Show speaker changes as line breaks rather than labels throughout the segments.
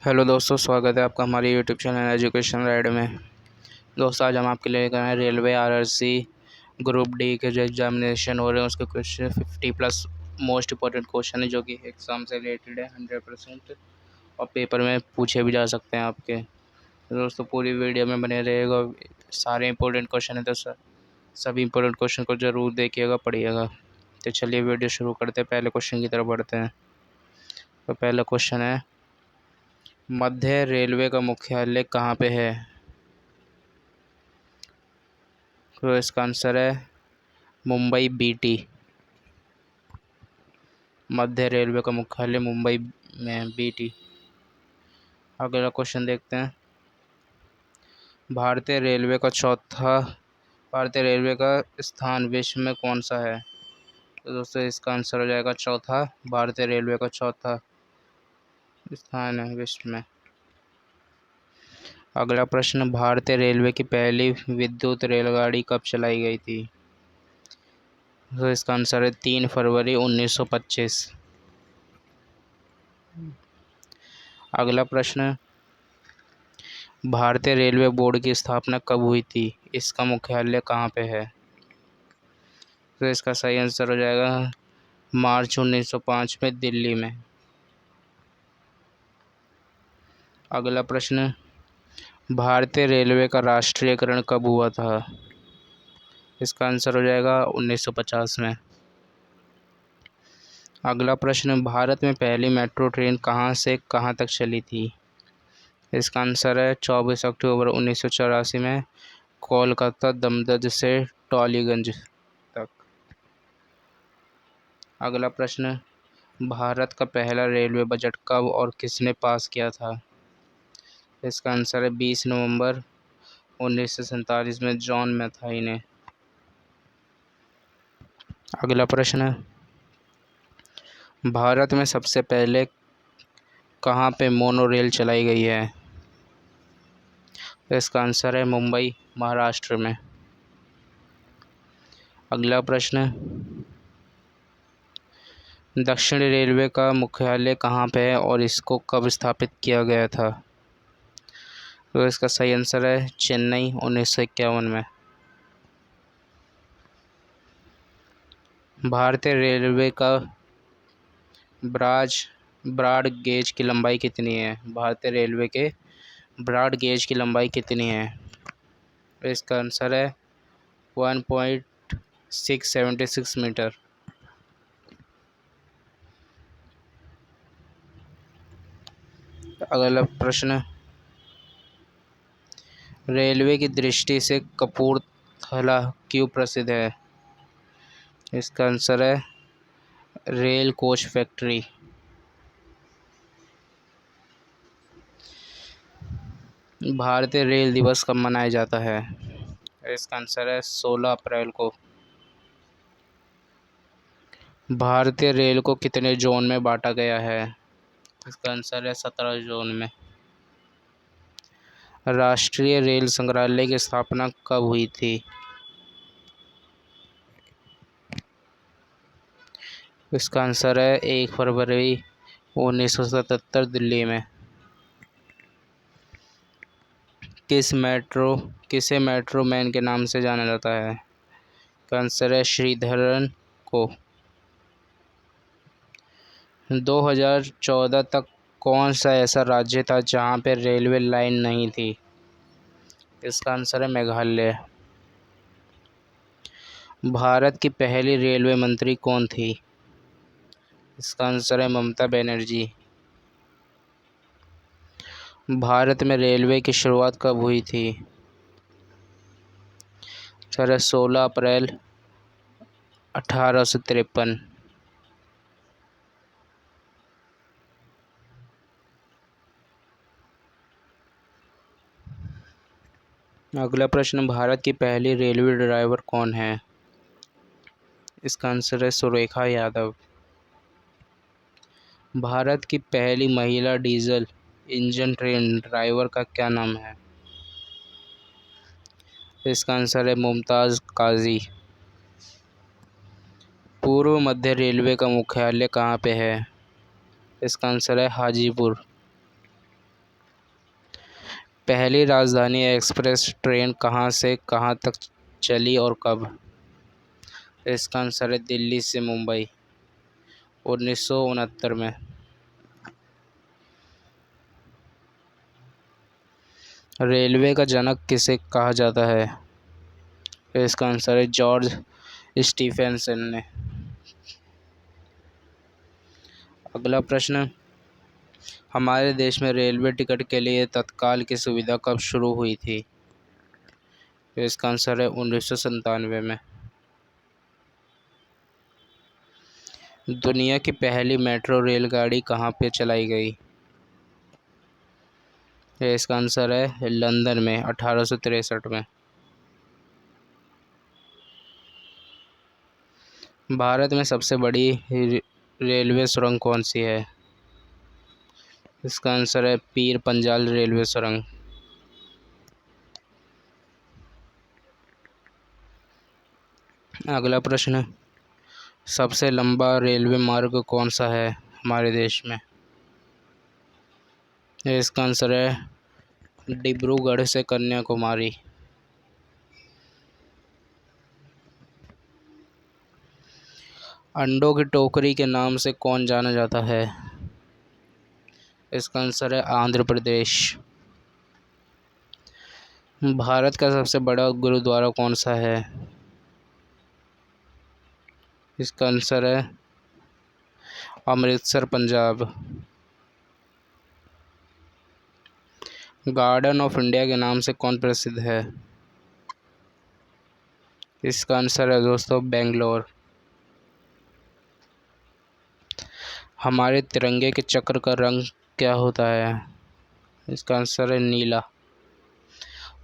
Hello दोस्तों, स्वागत है आपका हमारे यूट्यूब चैनल एजुकेशन राइड में। दोस्तों, आज हम आपके लिए लेकर आए रेलवे आरआरसी ग्रुप डी के जो एग्जामिनेशन हो रहे हैं उसके क्वेश्चन 50+ मोस्ट इंपॉर्टेंट क्वेश्चन है जो कि एग्ज़ाम से रिलेटेड है 100% और पेपर में पूछे भी जा सकते हैं आपके। तो दोस्तों, पूरी वीडियो में बने रहेगा। सारे इंपॉर्टेंट क्वेश्चन है तो सभी इंपॉर्टेंट क्वेश्चन को ज़रूर देखिएगा, पढ़िएगा। तो चलिए वीडियो शुरू करते हैं। पहले क्वेश्चन की तरफ बढ़ते हैं। तो पहला क्वेश्चन है, मध्य रेलवे का मुख्यालय कहाँ पे है? तो इसका आंसर है मुंबई बीटी। मध्य रेलवे का मुख्यालय मुंबई में बीटी। अगला क्वेश्चन देखते हैं, भारतीय रेलवे का स्थान विश्व में कौन सा है? तो दोस्तों, इसका आंसर हो जाएगा चौथा। भारतीय रेलवे का चौथा स्थान है विश्व में। अगला प्रश्न, भारतीय रेलवे की पहली विद्युत रेलगाड़ी कब चलाई गई थी? तो इसका आंसर है 3 फरवरी 1925। अगला प्रश्न, भारतीय रेलवे बोर्ड की स्थापना कब हुई थी? इसका मुख्यालय कहाँ पे है? तो इसका सही आंसर हो जाएगा मार्च 1905 में, दिल्ली में। अगला प्रश्न, भारतीय रेलवे का राष्ट्रीयकरण कब हुआ था? इसका आंसर हो जाएगा 1950 में। अगला प्रश्न, भारत में पहली मेट्रो ट्रेन कहाँ से कहाँ तक चली थी? इसका आंसर है 24 अक्टूबर 1984 में, कोलकाता दमदर से टॉलीगंज तक। अगला प्रश्न, भारत का पहला रेलवे बजट कब और किसने पास किया था? इसका आंसर है 20 नवंबर 1947 में, जॉन मैथाई ने। अगला प्रश्न, भारत में सबसे पहले कहाँ पे मोनो रेल चलाई गई है? इसका आंसर है मुंबई, महाराष्ट्र में। अगला प्रश्न, दक्षिण रेलवे का मुख्यालय कहाँ पे है और इसको कब स्थापित किया गया था? तो इसका सही आंसर है चेन्नई, 1951 में। भारतीय रेलवे का ब्रॉड गेज की लंबाई कितनी है? भारतीय रेलवे के ब्रॉड गेज की लंबाई कितनी है? इसका आंसर है 1.676 मीटर। अगला प्रश्न, रेलवे की दृष्टि से कपूरथला क्यों प्रसिद्ध है? इसका आंसर है रेल कोच फैक्ट्री। भारतीय रेल दिवस कब मनाया जाता है? इसका आंसर है 16 अप्रैल को। भारतीय रेल को कितने जोन में बांटा गया है? इसका आंसर है 17 जोन में। राष्ट्रीय रेल संग्रहालय की स्थापना कब हुई थी? इसका आंसर है 1 फरवरी 1977, दिल्ली में। किसे मेट्रो मैन के नाम से जाना जाता है? इसका आंसर है श्रीधरन को। 2014 तक कौन सा ऐसा राज्य था जहां पर रेलवे लाइन नहीं थी? इसका आंसर है मेघालय। भारत की पहली रेलवे मंत्री कौन थी? इसका आंसर है ममता बनर्जी। भारत में रेलवे की शुरुआत कब हुई थी? सर, 16 अप्रैल 1853। अगला प्रश्न, भारत की पहली रेलवे ड्राइवर कौन है? इसका आंसर है सुरेखा यादव। भारत की पहली महिला डीजल इंजन ट्रेन ड्राइवर का क्या नाम है? इसका आंसर है मुमताज़ काजी। पूर्व मध्य रेलवे का मुख्यालय कहाँ पे है? इसका आंसर है हाजीपुर। पहली राजधानी एक्सप्रेस ट्रेन कहाँ से कहाँ तक चली और कब? इसका आंसर है दिल्ली से मुंबई, 1969 में। रेलवे का जनक किसे कहा जाता है? इसका आंसर है जॉर्ज स्टीफेंसन ने। अगला प्रश्न, हमारे देश में रेलवे टिकट के लिए तत्काल की सुविधा कब शुरू हुई थी? इसका आंसर है 1997 में। दुनिया की पहली मेट्रो रेलगाड़ी कहाँ पे चलाई गई? इसका आंसर है लंदन में, 1863 में। भारत में सबसे बड़ी रेलवे सुरंग कौन सी है? इसका आंसर है पीर पंजाल रेलवे सुरंग। अगला प्रश्न, सबसे लंबा रेलवे मार्ग कौन सा है हमारे देश में? इसका आंसर है डिब्रूगढ़ से कन्याकुमारी। अंडों की टोकरी के नाम से कौन जाना जाता है? इसका आंसर है आंध्र प्रदेश। भारत का सबसे बड़ा गुरुद्वारा कौन सा है? इसका आंसर है Amritsar, Punjab. Garden of India के नाम से कौन प्रसिद्ध है? इसका आंसर है दोस्तों बेंगलोर। हमारे तिरंगे के चक्र का रंग क्या होता है? इसका आंसर है नीला।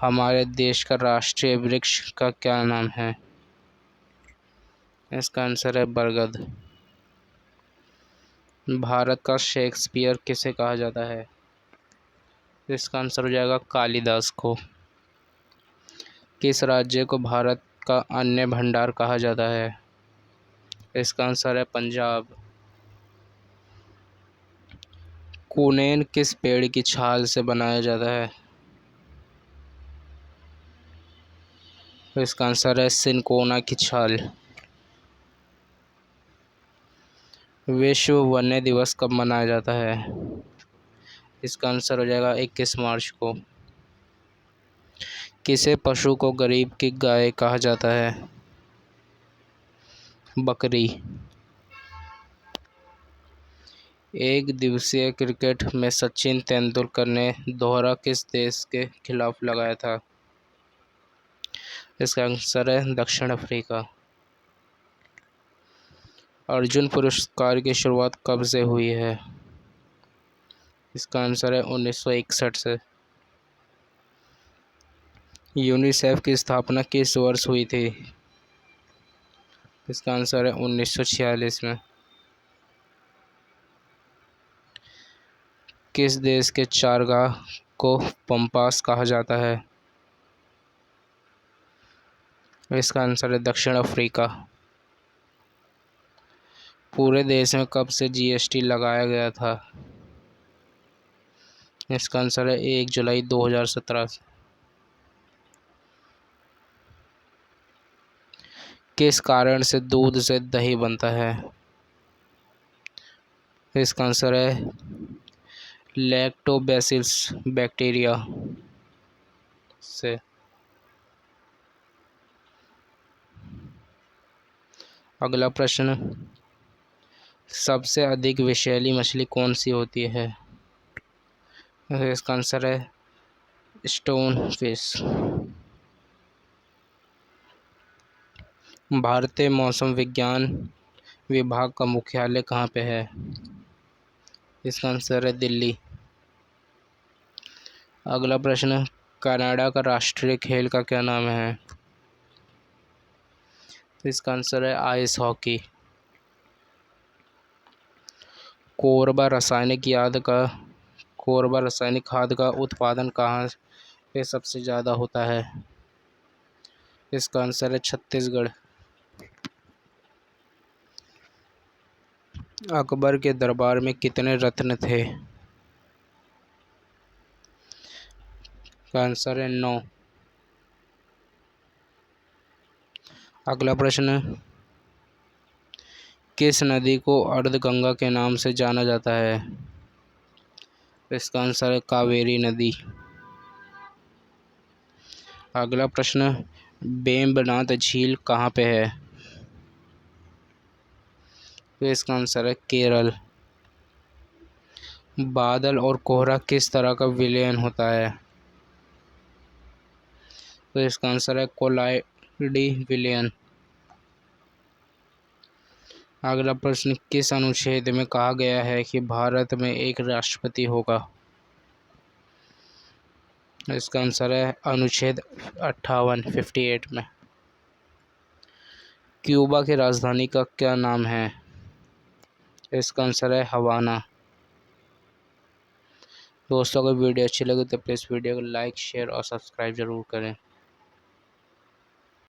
हमारे देश का राष्ट्रीय वृक्ष का क्या नाम है? इसका आंसर है बरगद। भारत का शेक्सपियर किसे कहा जाता है? इसका आंसर हो जाएगा कालिदास को। किस राज्य को भारत का अन्न भंडार कहा जाता है? इसका आंसर है पंजाब। कुनेन किस पेड़ की छाल से बनाया जाता है? इसका आंसर है सिनकोना की छाल। विश्व वन्य दिवस कब मनाया जाता है? इसका आंसर हो जाएगा 21 मार्च को। किसे पशु को गरीब की गाय कहा जाता है? बकरी। एक दिवसीय क्रिकेट में सचिन तेंदुलकर ने दोहरा किस देश के खिलाफ लगाया था? इसका आंसर है दक्षिण अफ्रीका। अर्जुन पुरस्कार की शुरुआत कब से हुई है? इसका आंसर है 1961 से। यूनिसेफ की स्थापना किस वर्ष हुई थी? इसका आंसर है 1946 में। किस देश के चारागाह को पंपास कहा जाता है? इसका आंसर है दक्षिण अफ्रीका। पूरे देश में कब से जीएसटी लगाया गया था? इसका आंसर है 1 जुलाई 2017 से। किस कारण से दूध से दही बनता है? इसका आंसर है लैक्टोबैसिलस बैक्टीरिया से। अगला प्रश्न, सबसे अधिक विषैली मछली कौन सी होती है? इसका आंसर है स्टोन फिश। भारतीय मौसम विज्ञान विभाग का मुख्यालय कहाँ पे है? इसका आंसर है दिल्ली। अगला प्रश्न, कनाडा का राष्ट्रीय खेल का क्या नाम है? इसका आंसर है आइस हॉकी। कोरबा रासायनिक खाद का उत्पादन कहाँ पे सबसे ज़्यादा होता है? इसका आंसर है छत्तीसगढ़। अकबर के दरबार में कितने रत्न थे? इसका आंसर है 9। अगला प्रश्न, किस नदी को अर्धगंगा के नाम से जाना जाता है? इसका आंसर है कावेरी नदी। अगला प्रश्न, वेम्बनाथ झील कहाँ पे है? तो इसका आंसर है केरल। बादल और कोहरा किस तरह का विलयन होता है? तो इसका आंसर है कोलाइडी विलयन। अगला प्रश्न, किस अनुच्छेद में कहा गया है कि भारत में एक राष्ट्रपति होगा? इसका आंसर है अनुच्छेद 58 में। क्यूबा की राजधानी का क्या नाम है? इसका आंसर है हवाना। दोस्तों, अगर वीडियो अच्छी लगे तो प्लीज़ वीडियो को लाइक, शेयर और सब्सक्राइब ज़रूर करें।